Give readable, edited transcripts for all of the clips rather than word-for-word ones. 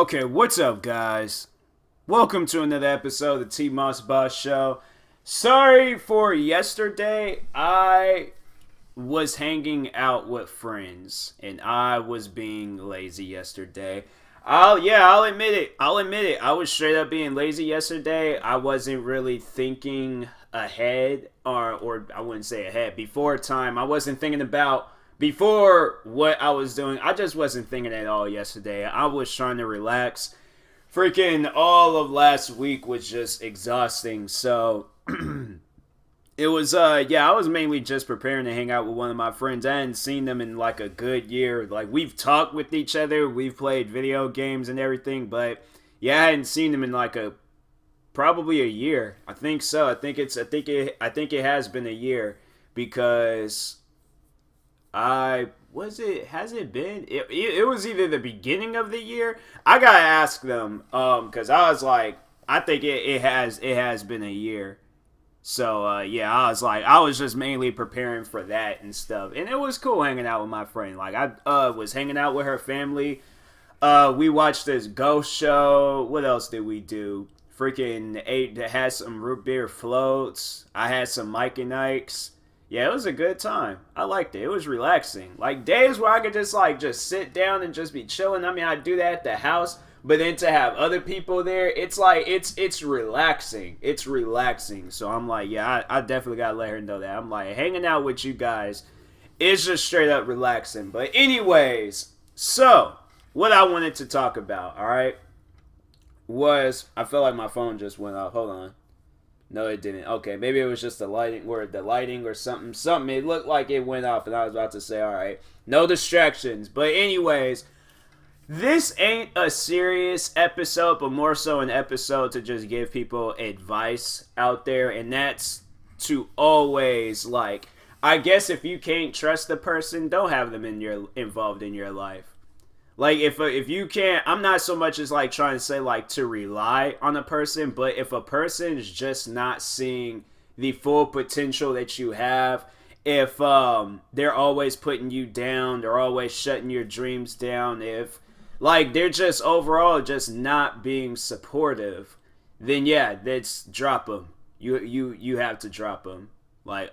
Okay, what's up, guys? Welcome to another episode of the TMossBoss show. Sorry for yesterday. I was hanging out with friends and I was being lazy yesterday. I'll admit it. I was straight up being lazy yesterday. I wasn't really thinking ahead or I wouldn't say ahead, before time. I wasn't thinking about before what I was doing. I just wasn't thinking at all yesterday. I was trying to relax. Freaking all of last week was just exhausting. So it was I was mainly just preparing to hang out with one of my friends. I hadn't seen them in like a good year. Like, we've talked with each other, we've played video games and everything, but yeah, I hadn't seen them in like probably a year. I think so. I think it has been a year because has it been? It was either the beginning of the year. I gotta ask them, because I was like, I think it has been a year. So I was just mainly preparing for that and stuff, and it was cool hanging out with my friend. Like, I was hanging out with her family. We watched this ghost show. What else did we do? Had some root beer floats. I had some Mike and Ike's. Yeah, it was a good time. I liked it. It was relaxing. Like, days where I could just sit down and just be chilling. I mean, I do that at the house, but then to have other people there, it's like it's relaxing. It's relaxing. So I'm like, yeah, I definitely gotta let her know that. I'm like, hanging out with you guys is just straight up relaxing. But anyways, so what I wanted to talk about, all right, was I feel like my phone just went off. Hold on. No, it didn't. Okay, maybe it was just the lighting or something. It looked like it went off, and I was about to say, all right, no distractions. But anyways, this ain't a serious episode, but more so an episode to just give people advice out there, and that's to always, like, I guess if you can't trust the person, don't have them involved in your life. Like, if you can't, I'm not so much as like trying to say like to rely on a person, but if a person is just not seeing the full potential that you have, if they're always putting you down, they're always shutting your dreams down, if like they're just overall just not being supportive, then yeah, that's drop them. You have to drop them. Like,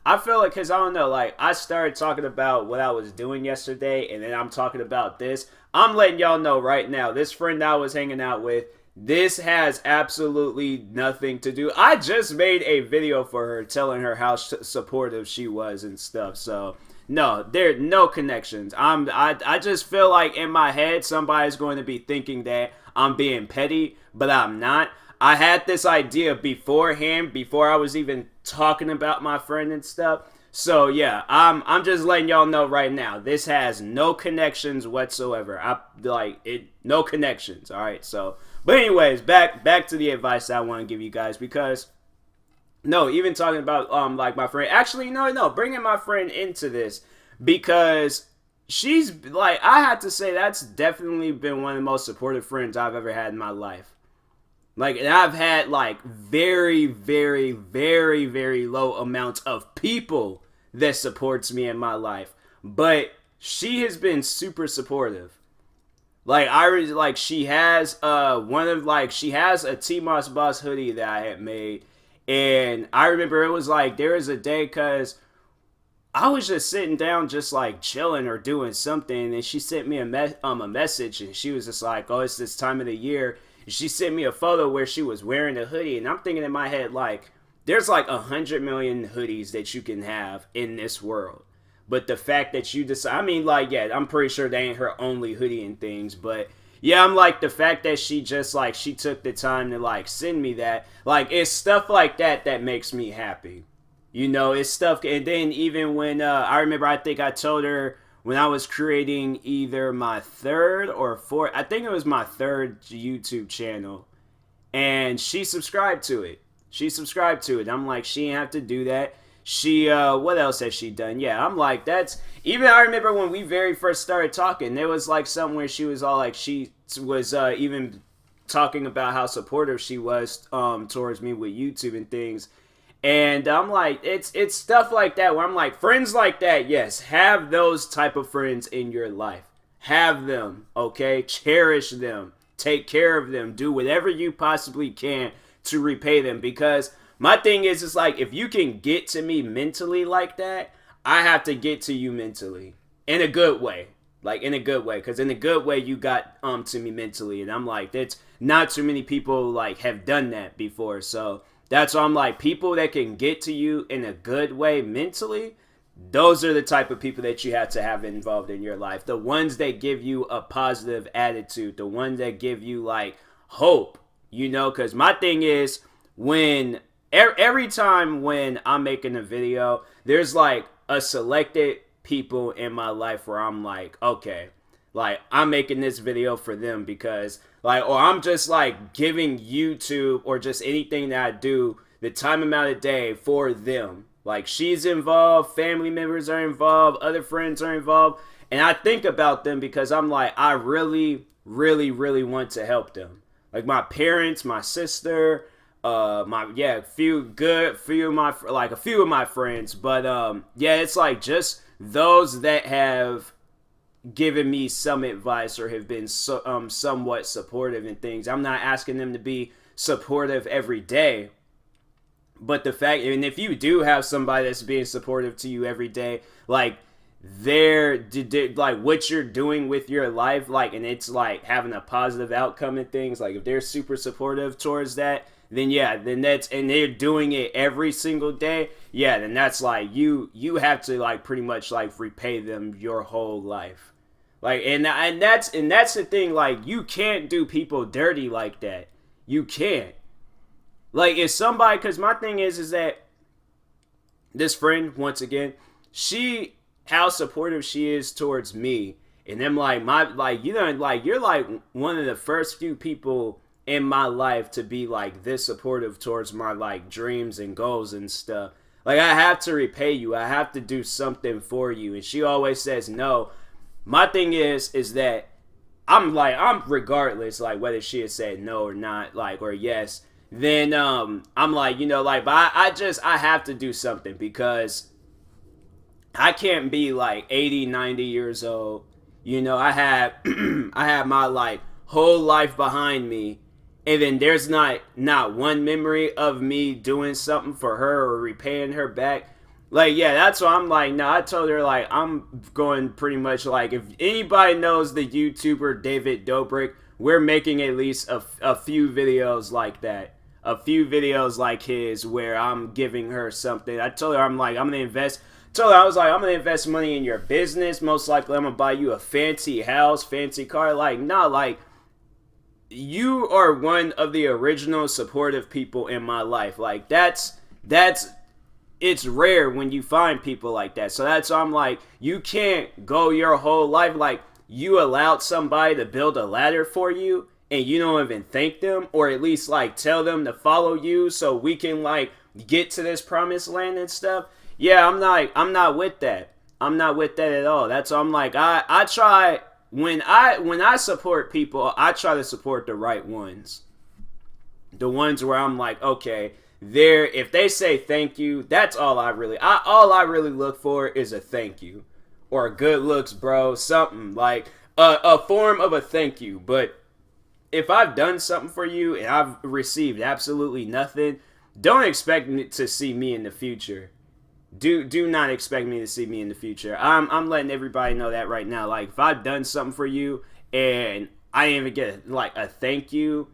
I feel like, because I don't know, like, I started talking about what I was doing yesterday, and then I'm talking about this. I'm letting y'all know right now, this friend I was hanging out with, this has absolutely nothing to do. I just made a video for her telling her how supportive she was and stuff. So no, there are no connections. I just feel like in my head somebody's going to be thinking that I'm being petty, but I'm not. I had this idea beforehand, before I was even talking about my friend and stuff. So yeah, I'm just letting y'all know right now, this has no connections whatsoever. No connections. All right. So, but anyways, back to the advice I want to give you guys, because no, even talking about like my friend. Actually, no, bringing my friend into this, because she's like, I have to say that's definitely been one of the most supportive friends I've ever had in my life. Like, and I've had like very, very, very, very low amounts of people that supports me in my life, but she has been super supportive. Like, she has she has a TMossBoss hoodie that I had made, and I remember it was like, there was a day, cause I was just sitting down, just like chilling or doing something, and she sent me a message, and she was just like, oh, it's this time of the year. She sent me a photo where she was wearing a hoodie, and I'm thinking in my head, like, there's like 100 million hoodies that you can have in this world. But the fact that you decide, I mean, like, yeah, I'm pretty sure they ain't her only hoodie and things, but yeah, I'm like, the fact that she just, like, she took the time to, like, send me that, like, it's stuff like that that makes me happy. You know, it's stuff, and then even when, I remember, I think I told her, when I was creating either my third or fourth, I think it was my third YouTube channel, and she subscribed to it. I'm like, she didn't have to do that. She, what else has she done? Yeah, I'm like, that's, even I remember when we very first started talking, there was like something where she was all like, she was, even talking about how supportive she was, towards me with YouTube and things. And I'm like, it's stuff like that where I'm like, friends like that, yes, have those type of friends in your life. have them, okay? Cherish them. Take care of them. Do whatever you possibly can to repay them. Because my thing is, it's like, if you can get to me mentally like that, I have to get to you mentally. In a good way. Like, in a good way. Because in a good way, you got to me mentally. And I'm like, that's not too many people, like, have done that before. So that's why I'm like, people that can get to you in a good way mentally, those are the type of people that you have to have involved in your life. The ones that give you a positive attitude. The ones that give you, like, hope. You know, because my thing is, when every time when I'm making a video, there's, like, a selected people in my life where I'm like, okay, like, I'm making this video for them because, like, or I'm just, like, giving YouTube or just anything that I do the time amount of day for them. Like, she's involved, family members are involved, other friends are involved, and I think about them because I'm like, I really, really, really want to help them. Like, my parents, my sister, a few of my friends, but yeah, it's like just those that have given me some advice or have been somewhat supportive in things. I'm not asking them to be supportive every day, but the fact, and if you do have somebody that's being supportive to you every day, like, they're like what you're doing with your life, like, and it's like having a positive outcome and things, like, if they're super supportive towards that, then yeah, then that's, and they're doing it every single day, yeah, then that's like, you have to, like, pretty much, like, repay them your whole life. Like, and that's the thing, like, you can't do people dirty like that. You can't. Like, if somebody, because my thing is that this friend, once again, how supportive she is towards me, and then, like, you're, like, one of the first few people in my life to be, like, this supportive towards my, like, dreams and goals and stuff. Like, I have to repay you. I have to do something for you. And she always says no. My thing is that I'm regardless, like, whether she has said no or not, like, or yes, then I'm like, you know, like, but I have to do something because I can't be, like, 80, 90 years old. You know, I have my, like, whole life behind me, and then there's not one memory of me doing something for her or repaying her back. Like, yeah, that's why I'm like, no, I told her, like, I'm going pretty much, like, if anybody knows the YouTuber David Dobrik, we're making at least a few videos like that. A few videos like his where I'm giving her something. I told her, I'm like, I'm going to invest. I was like, I'm going to invest money in your business. Most likely I'm going to buy you a fancy house, fancy car. Like, nah, like, you are one of the original supportive people in my life. Like, it's rare when you find people like that. So that's why I'm like, you can't go your whole life, like, you allowed somebody to build a ladder for you and you don't even thank them, or at least, like, tell them to follow you so we can, like, get to this promised land and stuff. Yeah, I'm not with that. I'm not with that at all. That's why I'm like, I try, when I support people, I try to support the right ones. The ones where I'm like, okay, if they say thank you, that's all I really look for is a thank you. Or a good looks, bro. Something like a form of a thank you. But if I've done something for you and I've received absolutely nothing, don't expect to see me in the future. Do not expect me to see me in the future. I'm letting everybody know that right now. Like, if I've done something for you and I didn't even get, like, a thank you,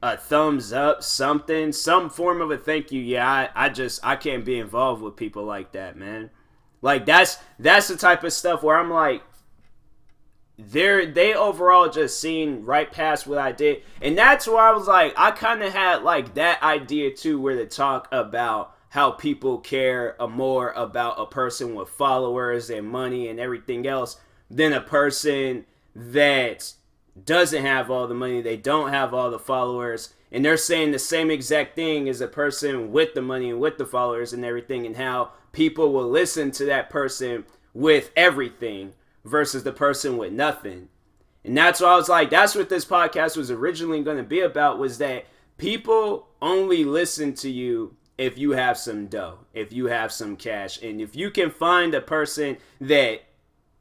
a thumbs up, something, some form of a thank you, yeah, I can't be involved with people like that, man. Like, that's the type of stuff where I'm like, they overall just seen right past what I did. And that's why I was like, I kind of had, like, that idea too, where to talk about how people care more about a person with followers and money and everything else than a person that doesn't have all the money, they don't have all the followers, and they're saying the same exact thing as a person with the money and with the followers and everything, and how people will listen to that person with everything versus the person with nothing. And that's why I was like, that's what this podcast was originally going to be about, was that people only listen to you if you have some dough, if you have some cash, and if you can find a person that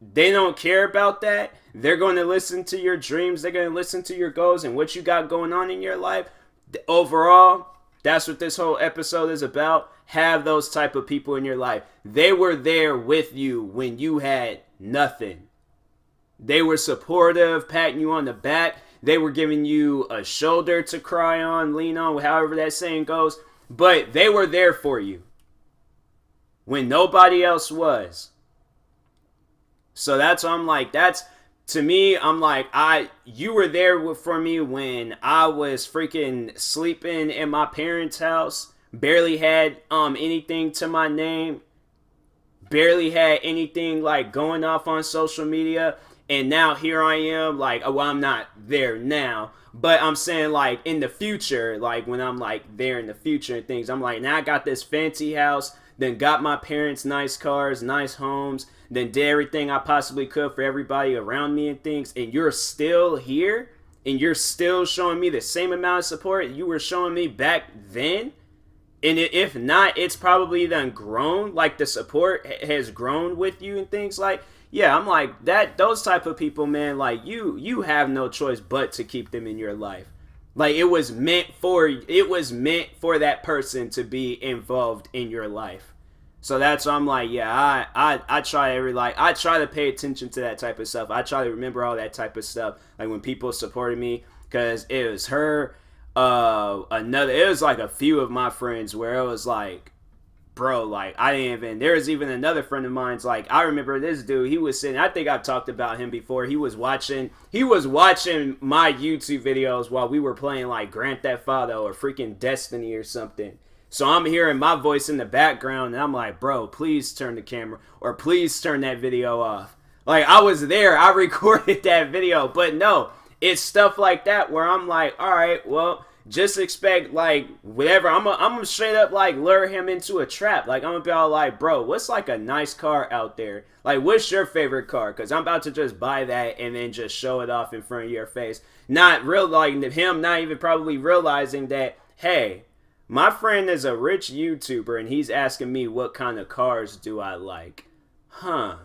they don't care about that. They're going to listen to your dreams. They're going to listen to your goals and what you got going on in your life. Overall, that's what this whole episode is about. Have those type of people in your life. They were there with you when you had nothing. They were supportive, patting you on the back. They were giving you a shoulder to cry on, lean on, however that saying goes. But they were there for you when nobody else was. So that's why I'm like, that's, to me, I'm like, you were there for me when I was freaking sleeping in my parents' house, barely had anything to my name, barely had anything like going off on social media, and now here I am, like, well, I'm not there now, but I'm saying, like, in the future, like, when I'm, like, there in the future and things, I'm like, now I got this fancy house, then got my parents nice cars, nice homes, then did everything I possibly could for everybody around me and things, and you're still here, and you're still showing me the same amount of support you were showing me back then, and if not, it's probably then grown, like the support has grown with you and things like, yeah, I'm like, that, those type of people, man, like, you have no choice but to keep them in your life. Like, it was meant for that person to be involved in your life. So that's why I'm like, yeah, I try I try to pay attention to that type of stuff. I try to remember all that type of stuff. Like, when people supported me, because it was her, it was like a few of my friends where it was like, bro, like, I didn't even, there was even another friend of mine's, like, I remember this dude, he was sitting, I think I've talked about him before, he was watching my YouTube videos while we were playing, like, Grand Theft Auto or freaking Destiny or something. So I'm hearing my voice in the background, and I'm like, bro, please turn the camera, or please turn that video off. Like, I was there, I recorded that video, but no, it's stuff like that where I'm like, alright, well, just expect, like, whatever. I'm gonna straight up, like, lure him into a trap. Like, I'm gonna be all like, bro, what's, like, a nice car out there? Like, what's your favorite car? Because I'm about to just buy that and then just show it off in front of your face. Not him not even probably realizing that, hey, my friend is a rich YouTuber and he's asking me what kind of cars do I like. Huh.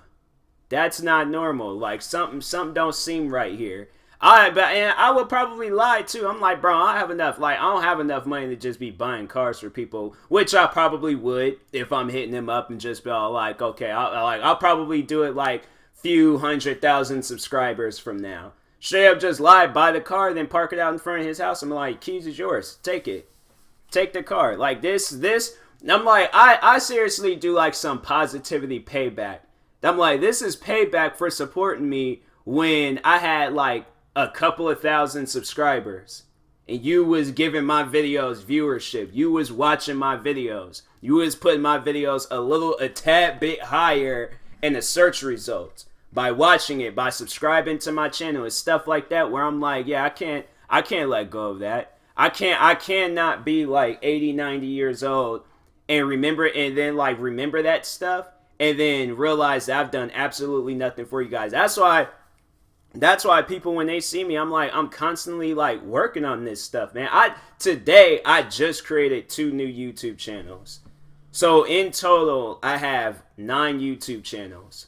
That's not normal. Like, something don't seem right here. I would probably lie too. I'm like, bro, I don't have enough money to just be buying cars for people, which I probably would if I'm hitting them up and just be all like, okay, I'll probably do it like few 100,000 subscribers from now. Straight up just lie, buy the car, then park it out in front of his house. I'm like, keys is yours. Take it. Take the car. Like this, I'm like, I seriously do like some positivity payback. I'm like, this is payback for supporting me when I had like a couple of thousand subscribers and you was giving my videos viewership, you was watching my videos, you was putting my videos a tad bit higher in the search results by watching it, by subscribing to my channel and stuff like that, where I'm like, yeah, I can't let go of that. I cannot be like 80, 90 years old and remember that stuff and then realize that I've done absolutely nothing for you guys. That's why people, when they see me, I'm like, I'm constantly like working on this stuff, man. Today I just created 2 new YouTube channels. So in total, I have 9 YouTube channels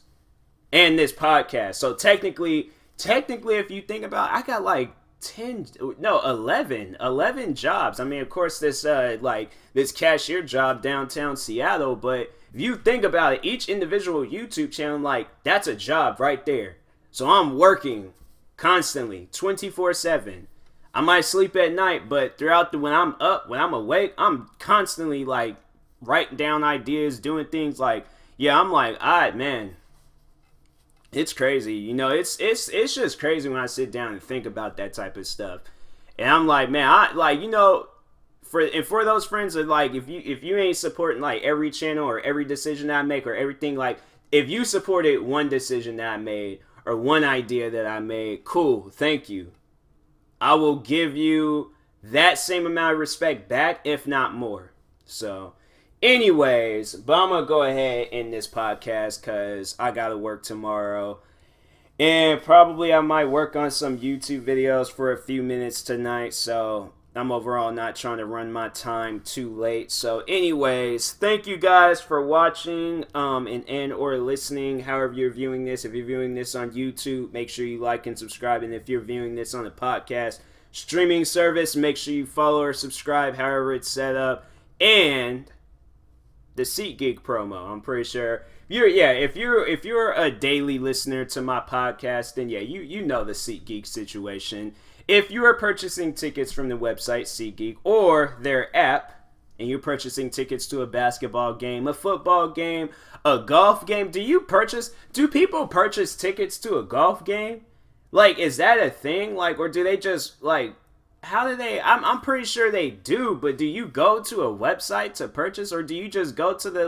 and this podcast. So technically, if you think about it, I got like 11 jobs. I mean, of course, this cashier job downtown Seattle, but if you think about it, each individual YouTube channel, like, that's a job right there. So I'm working constantly, 24/7. I might sleep at night, but throughout when I'm up, when I'm awake, I'm constantly like writing down ideas, doing things like, yeah, I'm like, all right, man, it's crazy. You know, it's just crazy when I sit down and think about that type of stuff. And I'm like, man, I like, you know, for those friends that like, if you ain't supporting like every channel or every decision that I make or everything, like if you supported one decision that I made or one idea that I made, cool, thank you. I will give you that same amount of respect back, if not more. So, anyways, but I'm going to go ahead and end this podcast because I got to work tomorrow. And probably I might work on some YouTube videos for a few minutes tonight. So, I'm overall not trying to run my time too late. So anyways, thank you guys for watching and or listening, however you're viewing this. If you're viewing this on YouTube, make sure you like and subscribe. And if you're viewing this on a podcast streaming service, make sure you follow or subscribe, however it's set up. And the SeatGeek promo, I'm pretty sure if you're a daily listener to my podcast, then yeah, you know the SeatGeek situation. If you are purchasing tickets from the website SeatGeek or their app, and you're purchasing tickets to a basketball game, a football game, a golf game, do people purchase tickets to a golf game? Like, is that a thing? Like, or do they just, like, how do they, I'm pretty sure they do, but do you go to a website to purchase, or do you just go to the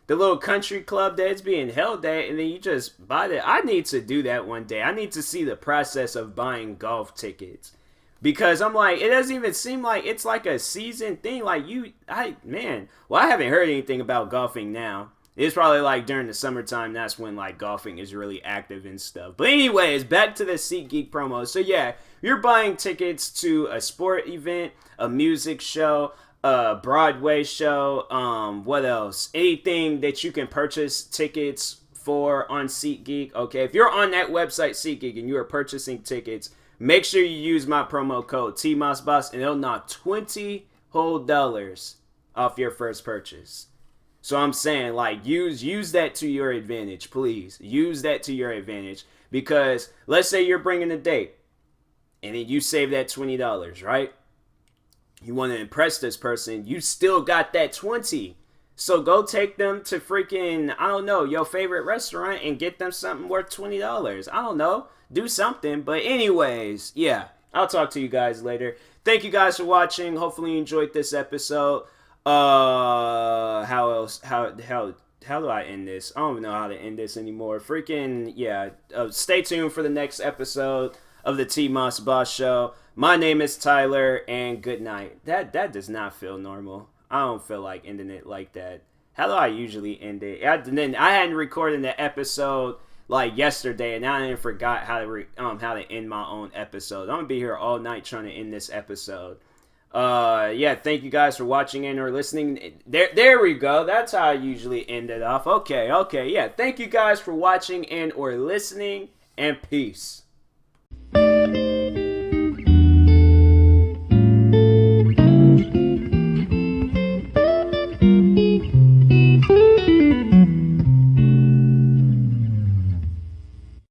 little country club that it's being held at, and then you just buy it? I need to do that one day. I need to see the process of buying golf tickets. Because I'm like, it doesn't even seem like it's like a season thing. Like, I haven't heard anything about golfing now. It's probably like during the summertime, that's when like golfing is really active and stuff. But anyways, back to the SeatGeek promo. So yeah, you're buying tickets to a sport event, a music show, a Broadway show, what else? Anything that you can purchase tickets for on SeatGeek. Okay, if you're on that website SeatGeek and you are purchasing tickets, make sure you use my promo code TMossBoss and it'll knock $20 whole off your first purchase. So I'm saying, like, use that to your advantage, please. Use that to your advantage, because let's say you're bringing a date and then you save that $20, right? You want to impress this person, you still got that 20. So go take them to freaking, I don't know, your favorite restaurant and get them something worth $20. I don't know. Do something. But anyways, yeah, I'll talk to you guys later. Thank you guys for watching. Hopefully you enjoyed this episode. How do I end this? I don't even know how to end this anymore. Freaking, yeah. Stay tuned for the next episode of the TMossBoss Show. My name is Tyler, and good night. That does not feel normal. I don't feel like ending it like that. How do I usually end it? I hadn't recorded the episode like yesterday, and I didn't forgot how to end my own episode. I'm gonna be here all night trying to end this episode. Yeah, thank you guys for watching and or listening. There we go. That's how I usually end it off. Okay, yeah. Thank you guys for watching and or listening, and peace.